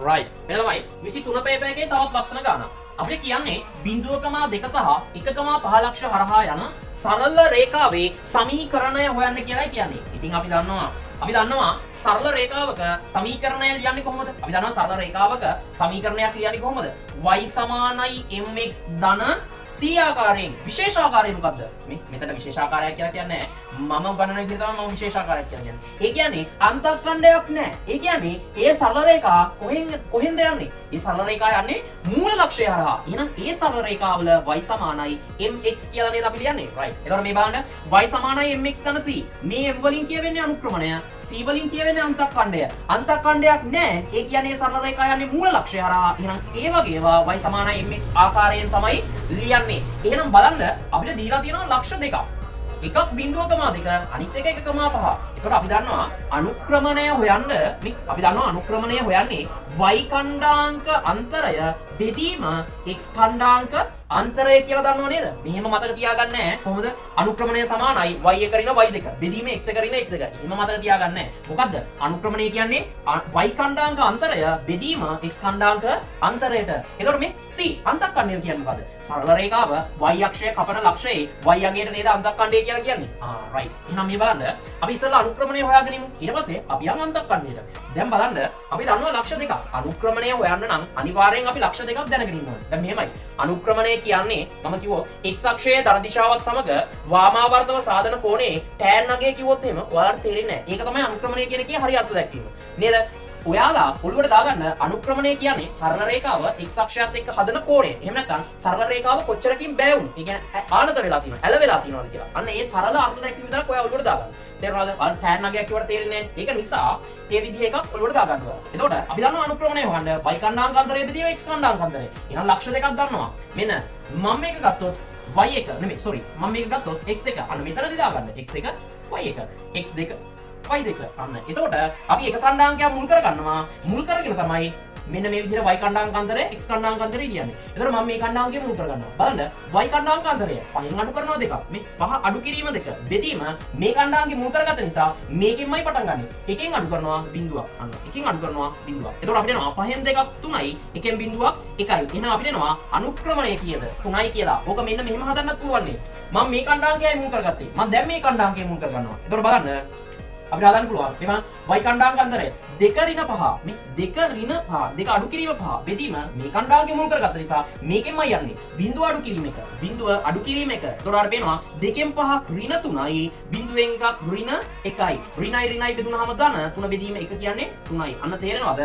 right. මෙන්න තමයි 23 paper එකේ තවත් ලස්සන ගානක්. අපිට කියන්නේ 0.2 සහ 1.5 හරහා යන සරල රේඛාවේ සමීකරණය හොයන්න කියලායි කියන්නේ. ඉතින් අපි දන්නවා සරල රේඛාවක සමීකරණය ලියන්නේ කොහොමද? අපි දන්නවා සරල රේඛාවක සමීකරණයක් ලියන්නේ කොහොමද? y සමානයි mx ධන c ආකාරයෙන්. විශේෂ ආකාරය මොකද්ද? මෙතන විශේෂ ආකාරයක් කියලා කියන්නේ මම ගණන විදිහට තමයි මම විශේෂ ආකාරයක් කියලා කියන්නේ. ඒ කියන්නේ අන්තක්ඛණ්ඩයක් නැහැ. ඒ කියන්නේ ඒ සරල රේඛා කොහෙන්ද යන්නේ? ඒ සරල රේඛා යන්නේ මූල ලක්ෂය හරහා. එහෙනම් ඒ සරල රේඛාවල y සමානයි mx කියලා නේද අපි ලියන්නේ? right. එතකොට මේ බලන්න y සමානයි mx ධන c. මේ m වලින් කියවෙන්නේ අනුක්‍රමණය, c වලින් කියවෙන්නේ අන්තක්ඛණ්ඩය. අන්තක්ඛණ්ඩයක් නැහැ. ඒ කියන්නේ සරල රේඛා යන්නේ මූල ලක්ෂය හරහා. එහෙනම් ඒ වගේ ඒවා y සමානයි mx ආකාරයෙන් තමයි ලියන්නේ. එහෙනම් බලන්න අපිට දීලා තියෙනවා ලක්ෂ දෙකක්. එකක් 0.2 අනිත් එක 1.5. එතකොට අපි දන්නවා අනුක්‍රමණය හොයන්නේ y කණ්ඩාංක අන්තරය බෙදීම x කණ්ඩාංක අන්තරය කියලා දන්නව නේද? මෙහෙම මතක තියාගන්න නැහැ. කොහොමද? අනුක්‍රමණය සමානයි y එක ඍණ y දෙක. බෙදීම x එක ඍණ x දෙක. එහෙම මතක තියාගන්න නැහැ. මොකද්ද? අනුක්‍රමණය කියන්නේ y කණ්ඩාංක අන්තරය බෙදීම x කණ්ඩාංක අන්තරයට. එතකොට මේ c අන්තක්ඛණ්ඩය කියන්නේ මොකද්ද? සරල රේඛාව y අක්ෂය කපන ලක්ෂයේ y අගයට නේද අන්තක්ඛණ්ඩය කියලා කියන්නේ. right. එහෙනම් මේ බලන්න අපි ඉස්සෙල්ලා අනුක්‍රමණය හොයාගෙන ඉමු. ඊට පස්සේ අපි යන් අන්තක්ඛණ්ඩයට. දැන් බලන්න අපි දන්නවා ලක්ෂ දෙකක්. අනුක්‍රමණය හොයන්න නම් අනිවාර්යෙන් අපි ලක්ෂ දෙකක් දැනගෙන ඉන්න ඕනේ. දැන් මෙහෙමයි. අනුක්‍රමණය කියන්නේ මම කිව්වොත් x අක්ෂයේ ධන දිශාවත් සමග වාමාවර්තව සාධන කෝණේ tan අගය කිව්වොත් එහෙම ඔයාලට තේරෙන්නේ නැහැ. ඒක තමයි අනුක්‍රමණය කියන එකේ හරි අර්ථ දැක්වීම. නේද? ඔයාලා ඔළුවට දාගන්න අනුක්‍රමණය කියන්නේ සරල රේඛාව x අක්ෂයත් එක්ක හදන කෝණය. එහෙම නැත්නම් සරල රේඛාව කොච්චරකින් බෑවුන්. ඒ කියන්නේ ආනත වෙලා තියෙනවා, ඇල වෙලා තියෙනවද කියලා. අන්න ඒ සරල අර්ථ දැක්වීම විතරක් ඔයා ඔළුවට දාගන්න. තේරුණාද? tan අගයක් කියවට තේරෙන්නේ නැහැ. ඒක නිසා ඒ විදිහ එකක් ඔළුවට දාගන්න ඕන. එතකොට අපි දන්නවා අනුක්‍රමණය හොයන්න y කණ්ඩාංක අන්තරය බෙදීම x කණ්ඩාංක අන්තරය. එහෙනම් ලක්ෂ දෙකක් දන්නවා. මෙන්න මම මේක ගත්තොත් y එක නෙමෙයි sorry මම මේක ගත්තොත් x එක අන්න මෙතනදී දාගන්න x එක y එක x දෙක y දෙක අන්න එතකොට අපි එක කණ්ඩාංකයක් මුල් කරගන්නවා මුල් කරගෙන තමයි මෙන්න මේ විදිහට y කණ්ඩාංක අන්තරය x කණ්ඩාංක අන්තරය කියන්නේ. එතකොට මම මේ කණ්ඩාංකය මුල් කරගන්නවා. බලන්න y කණ්ඩාංක අන්තරය පහෙන් අඩු කරනවා දෙකක්. මේ පහ අඩු කිරීම දෙක බෙදීම මේ කණ්ඩාංකය මුල් කරගත්ත නිසා මේකෙන්මයි පටන් ගන්නෙ. එකෙන් අඩු කරනවා බිඳුවක්. අන්න එකෙන් අඩු කරනවා බිඳුවක්. එතකොට අපිට එනවා පහෙන් දෙකක් 3යි එකෙන් බිඳුවක් 1යි. එහෙනම් අපිට එනවා අනුක්‍රමණය කීයද? 3යි කියලා. ඕක මෙන්න මෙහෙම හදන්නත් පුළුවන් නේ. මම මේ කණ්ඩාංකයයි මුල් කරගත්තේ. මම දැන් මේ කණ්ඩාංකය මුල් කරගන්නවා. එතකොට බලන්න අපිට හදන්න පුළුවන්. එහෙනම් y කණ්ඩාංක අන්තරය 2 ඍණ 5 මේ 2 ඍණ 5 දෙක අඩු කිරීම 5 බෙදීම මේ කණ්ඩාංකය මුල් කරගත්ත නිසා මේකෙන්මයි යන්නේ. බිඳුව අඩු කිරීම 1. බිඳුව අඩු කිරීම 1. එතකොට අපිට පේනවා 2කින් 5ක් ඍණ 3යි බිඳුවෙන් එකක් ඍණ 1යි. ඍණයි ඍණයි බෙදුනහම ධන 3 බෙදීම 1 කියන්නේ 3යි. අන්න තේරෙනවද?